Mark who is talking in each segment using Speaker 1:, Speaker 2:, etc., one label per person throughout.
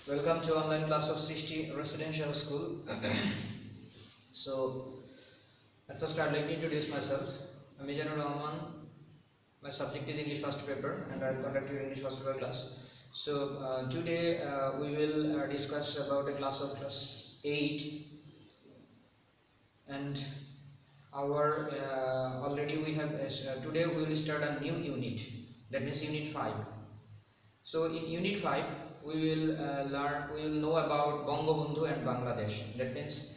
Speaker 1: Welcome to online class of Srishti Residential School. So, at first I'd like to introduce myself. I'm Mizanur Rahman. My subject is English first paper, and I'll conduct your English first paper class. So today we will discuss about a class of class 8, and our already we have today we will start a new unit. That means Unit 5. So in Unit 5 we will know about Bangabandhu and Bangladesh. That means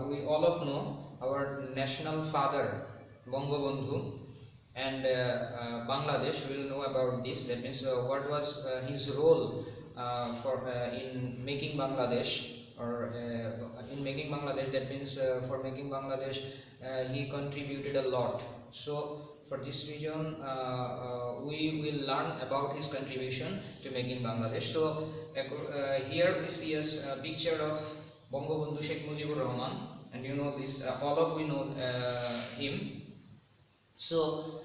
Speaker 1: we all of know our national father Bangabandhu and Bangladesh. We will know about this. That means what was his role in making Bangladesh, or in making Bangladesh. That means for making Bangladesh he contributed a lot. So for this reason we will learn about his contribution to making Bangladesh. So here we see a picture of Bangabandhu Sheikh Mujibur Rahman, and you know this, all of we know him. So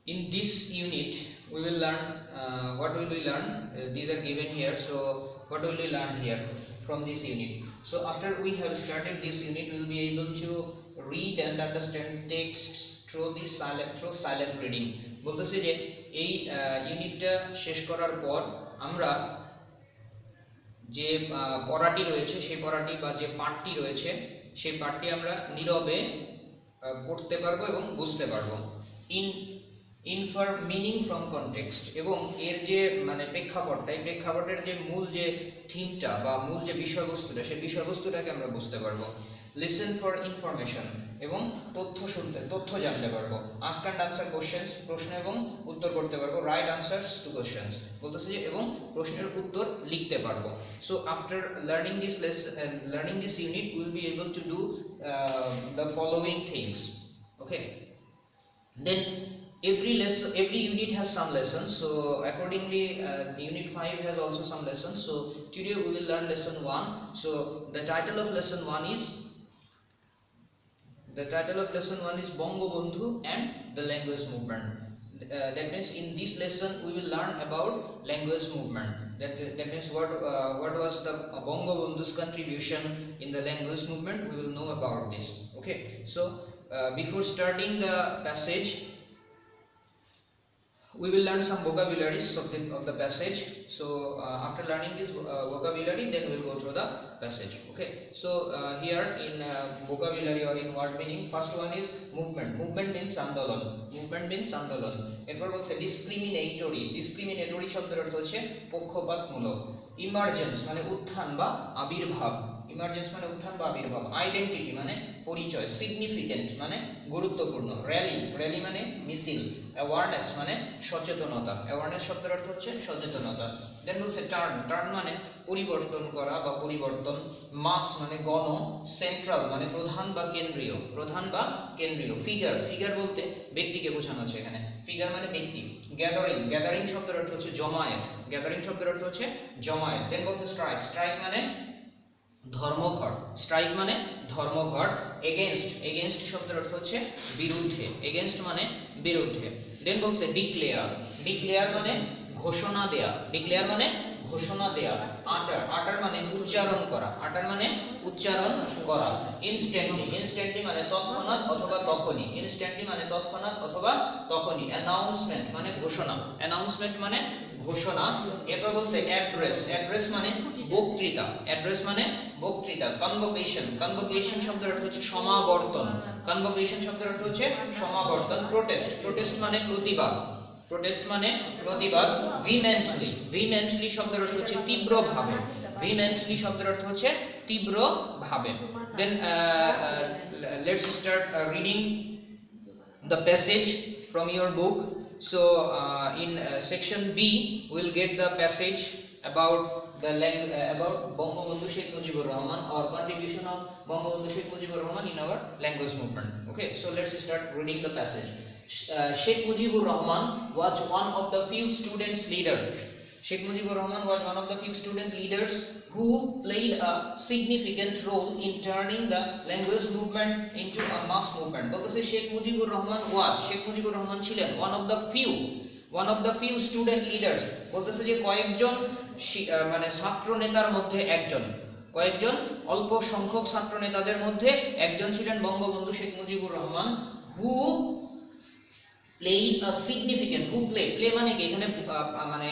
Speaker 1: in this unit we will learn what will we learn. These are given here. So what will we learn here from this unit? So after we have started this unit, we will be able to read and understand texts through silent reading. বলতেছে যে এই ইউনিটটা শেষ করার পর আমরা যে পড়াটি রয়েছে সেই পড়াটি বা যে পাঠটি রয়েছে সেই পাঠটি আমরা নীরবে পড়তে পারবো এবং বুঝতে পারবো। ইনফার মিনিং ফ্রম কনটেক্সট, এবং এর যে মানে প্রেক্ষাপটটা, এই প্রেক্ষাপটের যে মূল যে থিমটা বা মূল যে বিষয়বস্তুটা, সেই বিষয়বস্তুটাকে আমরা বুঝতে পারবো। লিসেন ফর ইনফরমেশন, এবং তথ্য জানতে পারবো। আস্ক অ্যান্ড আনসার কোশ্চেন্স, প্রশ্ন এবং উত্তর করতে পারবো। রাইট আনসার্স টু কোশ্চেন্স, বলতেছে যে এবং প্রশ্নের উত্তর লিখতে পারবো। So after learning this unit will be able to do the following things. Okay, then every unit has some lessons. So accordingly unit 5 has also some lessons. So today we will learn lesson 1. So the title of lesson 1 is Bangabandhu and the language movement. That means in this lesson we will learn about language movement. That means what was the Bangabandhu's contribution in the language movement. We will know about this. Okay, so before starting the passage, we will learn some vocabularies of the passage. So after learning this vocabulary, then we will go through the passage. Okay, so here in vocabulary or in word meaning, first one is movement. Movement means andolon. এরপর বলছে discriminatory শব্দের অর্থ হচ্ছে পক্ষপাতমূলক। Emergence মানে উত্থান বা আবির্ভাব। Identity মানে পরিচয়। সিগনিফিকেন্ট মানে গুরুত্বপূর্ণ। র্যালি মানে মিছিল। অ্যাওয়ারনেস মানে সচেতনতা। অ্যাওয়ারনেস শব্দের অর্থ হচ্ছে সচেতনতা। দেন বলছে টার্ন মানে পরিবর্তন করা বা পরিবর্তন। মাস মানে গণ। সেন্ট্রাল মানে প্রধান বা কেন্দ্রীয়। ফিগার বলতে ব্যক্তিকে বোঝানো হচ্ছে এখানে। ফিগার মানে ব্যক্তি। গ্যাদারিং শব্দের অর্থ হচ্ছে জমায়েত। দেন বলছে স্ট্রাইক মানে ধর্মঘট। এগেইনস্ট শব্দের অর্থ হচ্ছে বিরুদ্ধে। বিরুদ্ধে। দেন বলছে ডিক্লেয়ার মানে ঘোষণা দেয়া। আটার মানে উচ্চারণ করা। ইনস্ট্যান্টলি মানে তৎক্ষণাৎ অথবা তখনই। অ্যানাউন্সমেন্ট মানে ঘোষণা। এরপর বলছে অ্যাড্রেস মানে বক্তৃতা। কনভোকেশন শব্দের অর্থ হচ্ছে সমাবর্তন। প্রোটেস্ট মানে প্রতিবাদ। ভিমেন্টলি শব্দের অর্থ হচ্ছে তীব্রভাবে। Then let's start reading the passage from your book. So in section B we will get the passage about Bangabandhu Sheikh Mujibur Rahman, or contribution of Bangabandhu Sheikh Mujibur Rahman in our language movement. Okay, so let's start reading the passage. Sheikh Mujibur Rahman was one of the few students leader. Sheikh Mujibur Rahman was one of the few student leaders who played a significant role in turning the language movement into a mass movement. বলতেছে শেখ মুজিবুর রহমান ছিলেন one of the few one of the few student leaders, বলতেছে যে কয়েকজন মানে ছাত্র নেতার মধ্যে একজন, কয়েকজন অল্প সংখ্যক ছাত্র নেতাদের মধ্যে একজন ছিলেন বঙ্গবন্ধু শেখ মুজিবুর রহমান, হু played a significant, who play মানে কি এখানে মানে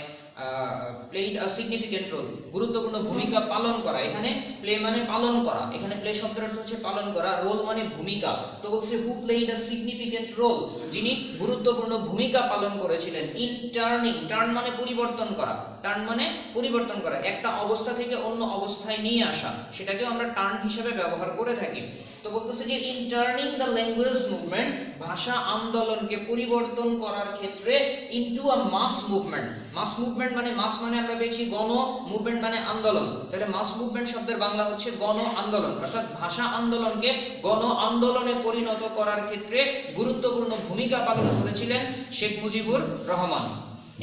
Speaker 1: played a significant role, গুরুত্বপূর্ণ ভূমিকা পালন করা, এখানে প্লে মানে পালন করা, এখানে প্লে শব্দের অর্থ হচ্ছে পালন করা, রোল মানে ভূমিকা, তো বলছে who played a significant role, যিনি গুরুত্বপূর্ণ ভূমিকা পালন করেছিলেন in turning, টার্ন মানে পরিবর্তন করা, টার্ন মানে পরিবর্তন করা, একটা অবস্থা থেকে অন্য অবস্থায় নিয়ে আসা, সেটাকেও আমরা টার্ন হিসেবে ব্যবহার করে থাকি। তো বলতেছে যে in turning the language movement, ভাষা আন্দোলনকে পরিবর্তন করার ক্ষেত্রে into a mass movement, mass movement মানে মাস মানে আমরা পেয়েছি গণ, মুভমেন্ট মানে আন্দোলন, তাহলে মাস মুভমেন্ট শব্দের বাংলা হচ্ছে গণ আন্দোলন, অর্থাৎ ভাষা আন্দোলনকে গণ আন্দোলনে পরিণত করার ক্ষেত্রে গুরুত্বপূর্ণ ভূমিকা পালন করেছিলেন শেখ মুজিবুর রহমান,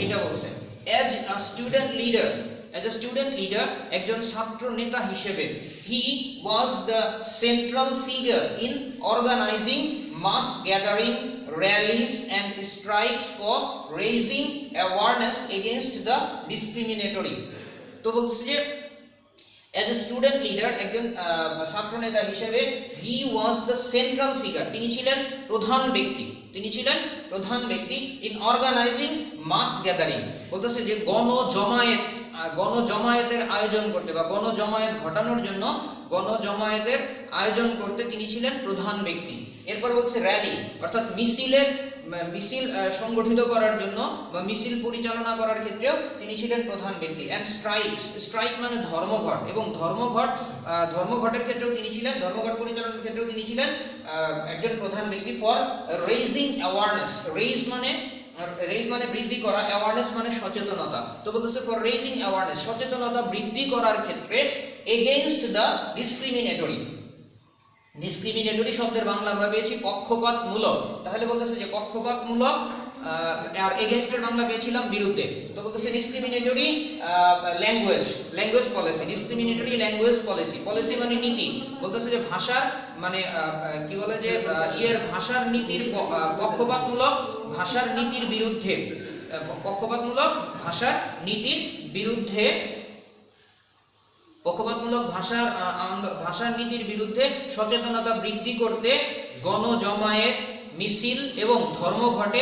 Speaker 1: এটা বলছে। as a student leader, একজন ছাত্র নেতা হিসেবে, he was the central figure in organizing mass gathering, rallies and strikes for raising awareness against the discriminatory, তো বলছে যে as a student leader, একজন ছাত্র নেতা হিসেবে he was the central figure, তিনি ছিলেন প্রধান ব্যক্তি, তিনি ছিলেন প্রধান ব্যক্তি in organizing mass gathering, বলতেছে যে গণজমায়েতের আয়োজন করতে বা গণজমায়েত ঘটানোর জন্য গণজমায়েতের আয়োজন করতে তিনি ছিলেন প্রধান ব্যক্তি। এরপর বলছে র্যালি, অর্থাৎ মিছিল সংগঠিত করার জন্য বা মিছিল পরিচালনা করার ক্ষেত্রেও তিনি ছিলেন প্রধান ব্যক্তি। এন্ড স্ট্রাইক মানে ধর্মঘট, এবং ধর্মঘটের ক্ষেত্রেও তিনি ছিলেন, ধর্মঘট পরিচালনার ক্ষেত্রেও তিনি ছিলেন একজন প্রধান ব্যক্তি। ফর রেইজিং অ্যাওয়ারনেস, রেইজ মানে বৃদ্ধি করা, অ্যাওয়ারনেস মানে সচেতনতা, তো বলতেছে ফর রেইজিং অ্যাওয়ারনেস, সচেতনতা বৃদ্ধি করার ক্ষেত্রে এগেইনস্ট দ্য ডিসক্রিমিনেটরি শব্দের বাংলা আমরা পেয়েছি পক্ষপাতমূলক, তাহলে বলতেছে যে পক্ষপাতমূলক, আর এগেইনস্ট এর বাংলা পেয়েছিলাম বিরুদ্ধে, তো বলতেছে discriminatory language policy, discriminatory language policy মানে নীতি, বলতেছে যে ভাষার মানে কি বলে যে ভাষার নীতির পক্ষপাতমূলক ভাষার নীতির বিরুদ্ধে, পক্ষপাতমূলক ভাষার নীতির বিরুদ্ধে, পক্ষপাতমূলক ভাষার নীতির বিরুদ্ধে সচেতনতা বৃদ্ধি করতে গণজমায়েত, মিছিল এবং ধর্মঘট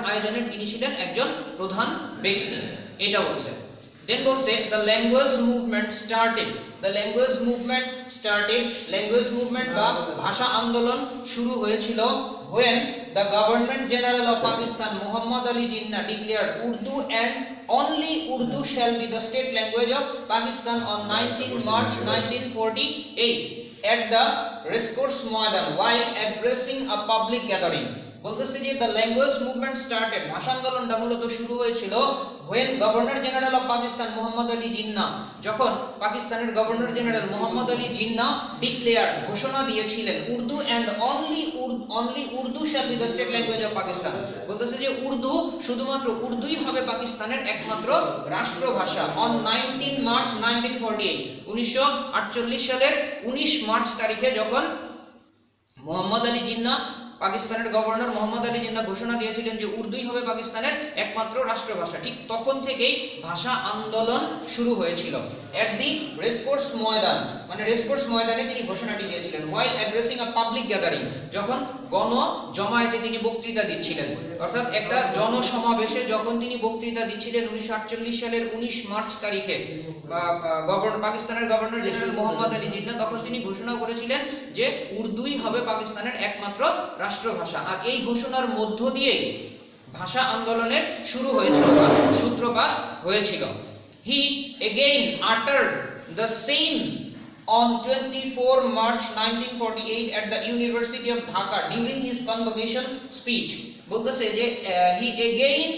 Speaker 1: আয়োজনের তিনি ছিলেন একজন প্রধান ব্যক্তি, এটা বলছে। দেন বলছে the language movement বা ভাষা আন্দোলন শুরু হয়েছিল when the Governor General of Pakistan Muhammad Ali Jinnah declared Urdu and only Urdu shall be the state language of Pakistan on 19 March 1948 at the Racecourse Maidan while addressing a public gathering, বলতেছে যে the language movement started, ভাষা আন্দোলনটা মূলত শুরু হয়েছিল when Governor General of Pakistan Muhammad Ali Jinnah, যখন পাকিস্তানের governor general Mohammad Ali Jinnah declare ঘোষণা দিয়েছিলেন Urdu and only Urdu shall be the state language of Pakistan, বলতেছে যে উর্দু, শুধুমাত্র উর্দুই হবে পাকিস্তানের একমাত্র রাষ্ট্রভাষা on 19 মার্চ 1948, 1948 সালের 19 মার্চ তারিখে যখন মোহাম্মদ আলী জিন্নাহ, পাকিস্তানের গভর্নর মোহাম্মদ আলী জিন্নাহ ঘোষণা দিয়েছিলেন যে উর্দুই হবে পাকিস্তানের একমাত্র রাষ্ট্রভাষা, ঠিক তখন থেকেই ভাষা আন্দোলন শুরু হয়েছিল। এট দি রেসকোর্স ময়দান, মানে রেসকোর্স ময়দানে তিনি ঘোষণাটি দিয়েছিলেন while addressing a public gathering, যখন গণজমায়েতে তিনি বক্তৃতা দিচ্ছিলেন, অর্থাৎ একটা জনসমাবেশে যখন তিনি বক্তৃতা দিচ্ছিলেন 1948 সালের 19 মার্চ তারিখে পাকিস্তানের গভর্নর জেনারেল মোহাম্মদ আলী জিন্নাহ, তখন তিনি ঘোষণা করেছিলেন যে উর্দুই হবে পাকিস্তানের একমাত্র রাষ্ট্রভাষা, আর এই ঘোষণার মধ্য দিয়েই ভাষা আন্দোলনের শুরু হয়েছিল বা সূত্রপাত হয়েছিল। He again uttered the same on 24 March 1948 at the University of Dhaka during his convocation speech, বলতেছে যে he again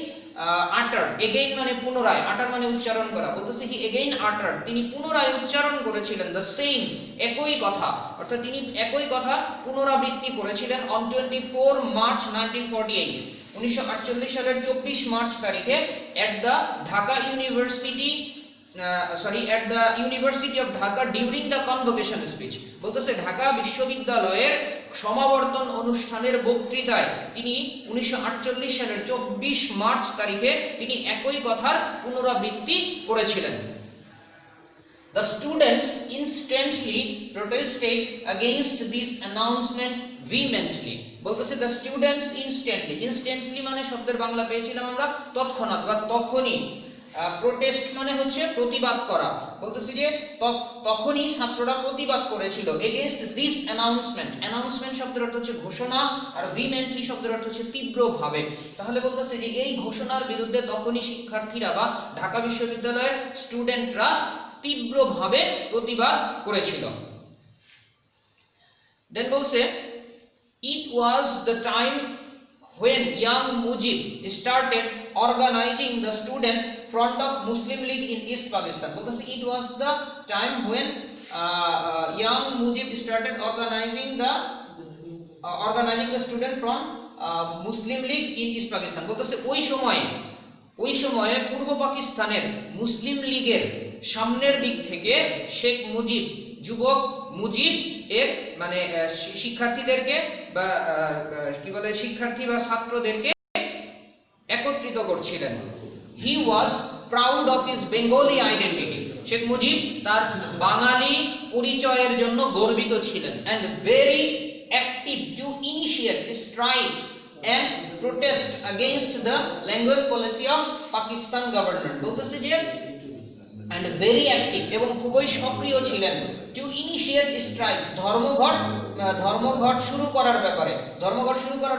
Speaker 1: again মানে পুনরায়, utter মানে উচ্চারণ করা, বলতেছে he again uttered, তিনি পুনরায় উচ্চারণ করেছিলেন the same, একই কথা, অর্থাৎ তিনি একই কথা পুনরাবৃত্তি করেছিলেন on 24 March 1948, 1948 সালের 24 মার্চ তারিখে at the University of Dhaka during the convocation speech, বলতেছে ঢাকা বিশ্ববিদ্যালয়ের সমাবর্তন অনুষ্ঠানের বক্তৃতায় তিনি 1948 সালের 24 মার্চ তারিখে তিনি একই কথার পুনরাবৃত্তি করেছিলেন। The students instantly protested against this announcement vehemently. বলতেছে the students instantly মানে শব্দের বাংলা পেয়েছিলাম আমরা তৎক্ষণাৎ বা তখনই। প্রোটেস্ট মানে হচ্ছে প্রতিবাদ করা। বলতেছে যে তখনই ছাত্ররা প্রতিবাদ করেছিল এগেইনস্ট দিস অ্যানাউন্সমেন্ট। অ্যানাউন্সমেন্ট শব্দের অর্থ হচ্ছে ঘোষণা, আর ভিমেন্টলি শব্দের অর্থ হচ্ছে তীব্রভাবে। তাহলে বলতেছে যে এই ঘোষণার বিরুদ্ধে তখনই শিক্ষার্থীরা বা ঢাকা বিশ্ববিদ্যালয়ের স্টুডেন্টরা তীব্রভাবে প্রতিবাদ করেছিল। দেন বলছে it was the time when young Mujib started organizing the student front of Muslim League in East Pakistan. বলতেছে it was the time when young Mujib started organizing the student from Muslim League in East Pakistan. বলতেছে ওই সময়ে পূর্ব পাকিস্তানের মুসলিম লীগের সামনের দিক থেকে শেখ মুজিব, যুবক মুজিব এর মানে শিক্ষার্থীদেরকে বা কি বলে শিক্ষার্থী বা ছাত্রদেরকে একত্রিত করছিলেন। He was proud of his Bengali identity. Sheikh Mujib তার বাঙালি পরিচয়ের জন্য গর্বিত ছিলেন। And very active to initiate strikes and protest against the language policy of Pakistan government. বলতেছে যে and very active এবং খুবই সক্রিয় ছিলেন to initiate strikes ধর্মঘট শুরু করার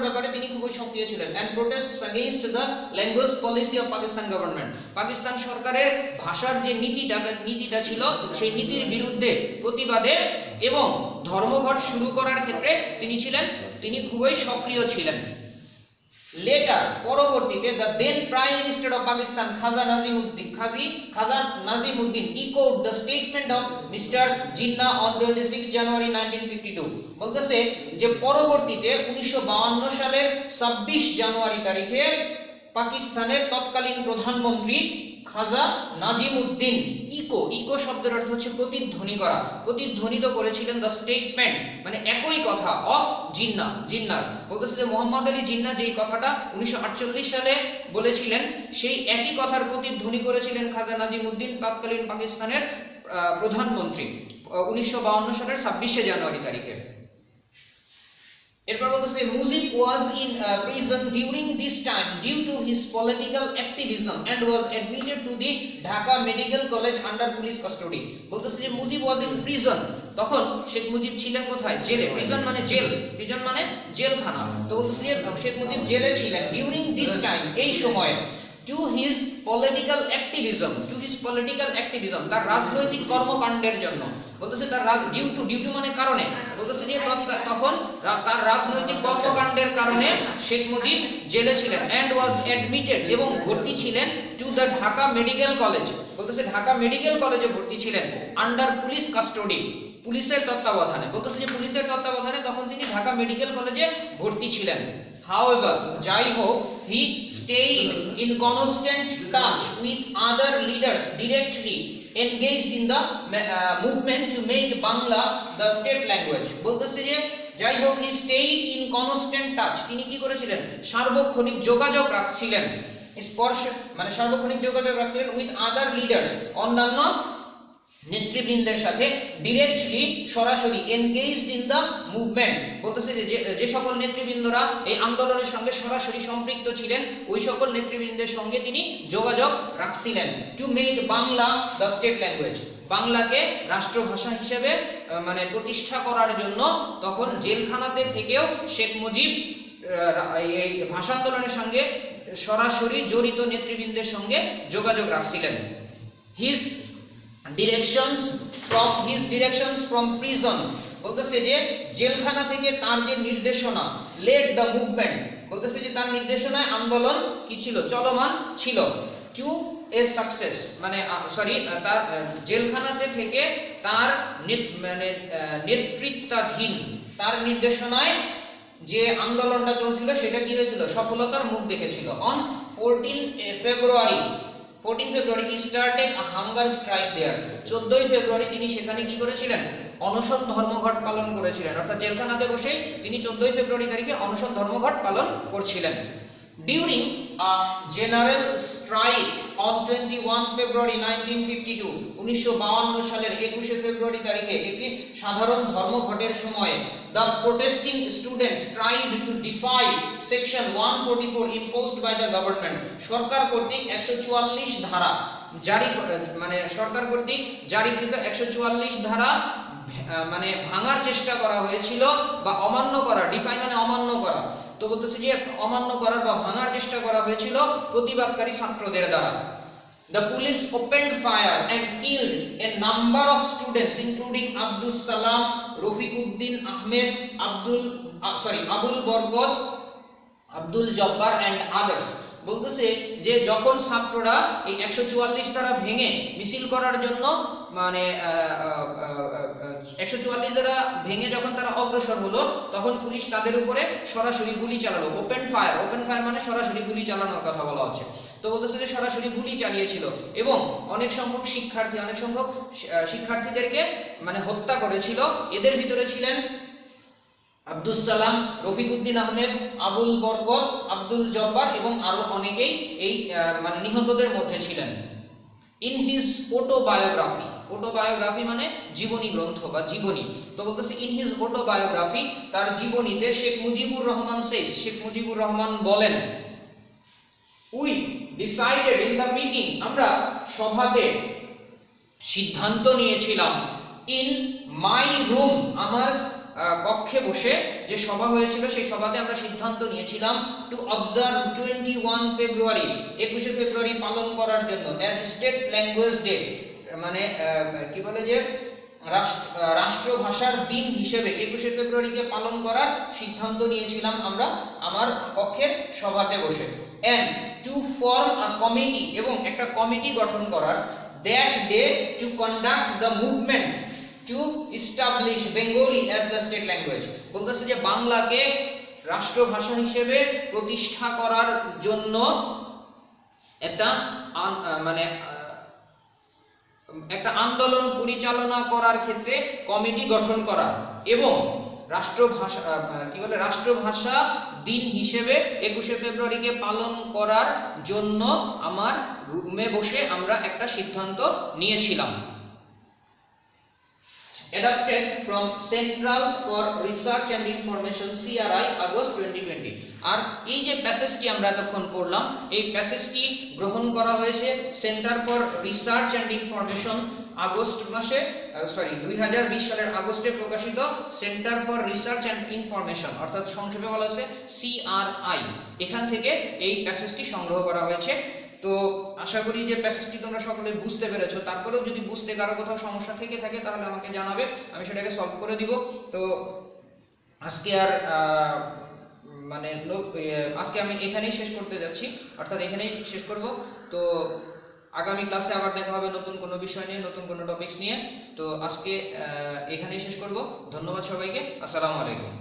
Speaker 1: ব্যাপারে তিনি খুবই সক্রিয় ছিলেন and protests against the language policy of Pakistan government. Pakistan সরকারের ভাষার যে নীতিটা ছিল সেই নীতির বিরুদ্ধে প্রতিবাদে এবং ধর্মঘট শুরু করার ক্ষেত্রে তিনি খুবই সক্রিয় ছিলেন। লেটার পরবর্তীতে the then prime minister of Pakistan Khawaja Nazimuddin echoed the statement of Mr. Jinnah on 26 January 1952. বলতেছে যে পরবর্তীতে 1952 সালের 26 জানুয়ারি তারিখে পাকিস্তানের তৎকালীন প্রধানমন্ত্রী খাজা নাজিমউদ্দিন ইকো শব্দের অর্থ হচ্ছে প্রতিধ্বনিত করেছিলেন দ্য স্টেটমেন্ট মানে একই কথা অফ জিন্নাহ। বলতেছে যে মোহাম্মদ আলী জিন্নাহ যেই কথাটা 1948 সালে বলেছিলেন সেই একই কথার প্রতিধ্বনি করেছিলেন খাজা নাজিমউদ্দিন তৎকালীন পাকিস্তানের প্রধানমন্ত্রী 1952 সালের 26 জানুয়ারি তারিখে। এরপর বলতেছে Mujib was in prison during this time due to his political activism and was admitted to the Dhaka medical college under police custody. বলতেছে যে মুজিব ওয়াজ ইন প্রিজন, তখন শেখ মুজিব ছিলেন কোথায়? জেলে। প্রিজন মানে জেলখানা। তো বলতেছে যে শেখ মুজিব জেলে ছিলেন ডিউরিং দিস টাইম এই সময় to his political activism তার রাজনৈতিক কর্মকাণ্ডের জন্য। বলতেছে তার ডিউ টু মানে কারণে। বলতেছে যে তখন তার রাজনৈতিক কর্মকাণ্ডের কারণে শেখ মুজিব জেলে ছিলেন and was admitted এবং ভর্তি ছিলেন to the Dhaka medical college. বলতেছে ঢাকা মেডিকেল কলেজে ভর্তি ছিলেন আন্ডার পুলিশ কাস্টডি, পুলিশের তত্ত্বাবধানে। বলতেছে যে পুলিশের তত্ত্বাবধানে তখন তিনি ঢাকা মেডিকেল কলেজে ভর্তি ছিলেন। However, যাই হোক, he stayed in constant touch with other leaders directly engaged in the movement to make Bangla the state language. বলতেছে যে যাই হোক, he stayed in constant touch, তিনি কি করেছিলেন? সার্বক্ষণিক যোগাযোগ রাখছিলেন with other leaders, অন্যান্য নেতৃবৃন্দের সাথে ডিরেক্টলি সরাসরি এনগেজড ইন দ্য মুভমেন্ট। বলতেছে যে সকল নেতৃবৃন্দরা এই আন্দোলনের সঙ্গে সরাসরি সম্পৃক্ত ছিলেন ওই সকল নেতৃবৃন্দের সঙ্গে তিনি যোগাযোগ রাখছিলেন। To make Bangla the state language, বাংলাকে রাষ্ট্রভাষা হিসেবে মানে প্রতিষ্ঠা করার জন্য তখন জেলখানাতে থেকেও শেখ মুজিব এই ভাষা আন্দোলনের সঙ্গে সরাসরি জড়িত নেতৃবৃন্দের সঙ্গে যোগাযোগ রাখছিলেন। হিজ directions from prison, বলতেছে যে জেলখানা থেকে তার যে নির্দেশনা led the movement, বলতেছে যে তার নির্দেশনায় আন্দোলন কি ছিল? চলমান ছিল। to a success মানে তার জেলখানাতে থেকে তার নেতৃত্বাধীন তার নির্দেশনায় যে আন্দোলনটা চলছিল সেটা কি হয়েছিল? সফলতার মুখ দেখেছিল। on 14 February he started a hunger strike there. 14 ফেব্রুয়ারি তিনি সেখানে কি করেছিলেন? অনশন ধর্মঘট পালন করেছিলেন, অর্থাৎ জেলখানাতে বসেই তিনি 14 ফেব্রুয়ারি তারিখে অনশন ধর্মঘট পালন করছিলেন। During a general strike on 21 February 1952 1952 সালের 21 ফেব্রুয়ারি তারিখে একটি সাধারণ ধর্মঘটের সময় the protesting students tried to defy section 144 imposed by the government, সরকার কর্তৃক 144 ধারা জারি মানে সরকার কর্তৃক জারিকৃত 144 ধারা মানে ভাঙার চেষ্টা করা হয়েছিল বা অমান্য করা, ডিফাই মানে অমান্য করা, তো বলতেছে যে অমান্য করার বা ভাঙার চেষ্টা করা হয়েছিল প্রতিবাদকারী ছাত্রদের দ্বারা। The police opened fire and killed a number of students including Abdus Salam, Rafiquddin Ahmed, Abul Barkat, Abdul Jabbar and others. বলতেছে যে যখন ছাত্ররা এই 144 ধারা ভেঙে মিছিল করার জন্য মানে 144 ধারা ভেঙে যখন তারা অগ্রসর হলো, তখন পুলিশ তাদের উপরে সরাসরি গুলি চালালো। ওপেন ফায়ার মানে সরাসরি গুলি চালানোর কথা বলা হচ্ছে। তো বলতেছে যে সরাসরি গুলি চালিয়েছিল এবং অনেক সংখ্যক শিক্ষার্থীদেরকে মানে হত্যা করেছিল। এদের ভিতরে ছিলেন আব্দুস সালাম, রফিকুদ্দিন আহমেদ, আবুল বরকত, আব্দুল জব্বার এবং আরো অনেকেই এই মানে নিহতদের মধ্যে ছিলেন। ইন হিজ অটোবায়োগ্রাফি মানে জীবনী গ্রন্থ বা জীবনী। তো বলতেছে ইন হিজ অটোবায়োগ্রাফি, তার জীবনীতে শেখ মুজিবুর রহমান বলেন, we decided in the meeting, আমরা সভাতে সিদ্ধান্ত নিয়েছিলাম, ইন মাই রুম, আমার কক্ষে বসে যে সভা হয়েছিল সেই সভাতে আমরা সিদ্ধান্ত নিয়েছিলাম, টু অবজার্ভ 21 ফেব্রুয়ারি 21 ফেব্রুয়ারি পালন করার জন্য অ্যাজ স্টেট ল্যাঙ্গুয়েজ ডে, মানে কি বলে যে রাষ্ট্রভাষার দিন হিসেবে 21 ফেব্রুয়ারিকে পালন করার সিদ্ধান্ত নিয়েছিলাম আমরা আমার কক্ষের সভাতে বসে। And to form a committee, এবং একটা কমিটি গঠন করার, that day to conduct the movement to establish Bengali as the state language. বলতেছে যে বাংলাকে রাষ্ট্রভাষা হিসেবে প্রতিষ্ঠা করার জন্য একটা মানে একটা আন্দোলন পরিচালনা করার ক্ষেত্রে কমিটি গঠন করা এবং রাষ্ট্রভাষা দিন হিসেবে 21 ফেব্রুয়ারিকে পালন করার জন্য আমার রুমে বসে আমরা একটা সিদ্ধান্ত নিয়েছিলাম। Adapted from Central for Research and Information CRI August 2020। আর এই যে প্যাসেজটি আমরা এতক্ষণ পড়লাম, এই প্যাসেজটি গ্রহণ করা হয়েছে centre for research and information August মাসে 2020 সালের আগস্টে প্রকাশিত centre for research and information, অর্থাৎ সংক্ষেপে বলা হয়েছে CRI, এখান থেকে এই প্যাসেজটি সংগ্রহ করা হয়েছে। তো আশা করি যে প্যাসেজটি তোমরা সকলে বুঝতে পেরেছো। তারপরেও যদি বুঝতে কারো কোথাও সমস্যা থেকে থাকে তাহলে আমাকে জানাবে, আমি সেটাকে সলভ করে দিব। তো আজকে আর আজকে আমি এখানেই শেষ করতে যাচ্ছি, অর্থাৎ এখানেই শেষ করব। তো আগামী ক্লাসে আবার দেখা হবে নতুন কোনো বিষয় নিয়ে, নতুন কোনো টপিকস নিয়ে। তো আজকে এখানেই শেষ করব। ধন্যবাদ সবাইকে। আসসালামু আলাইকুম।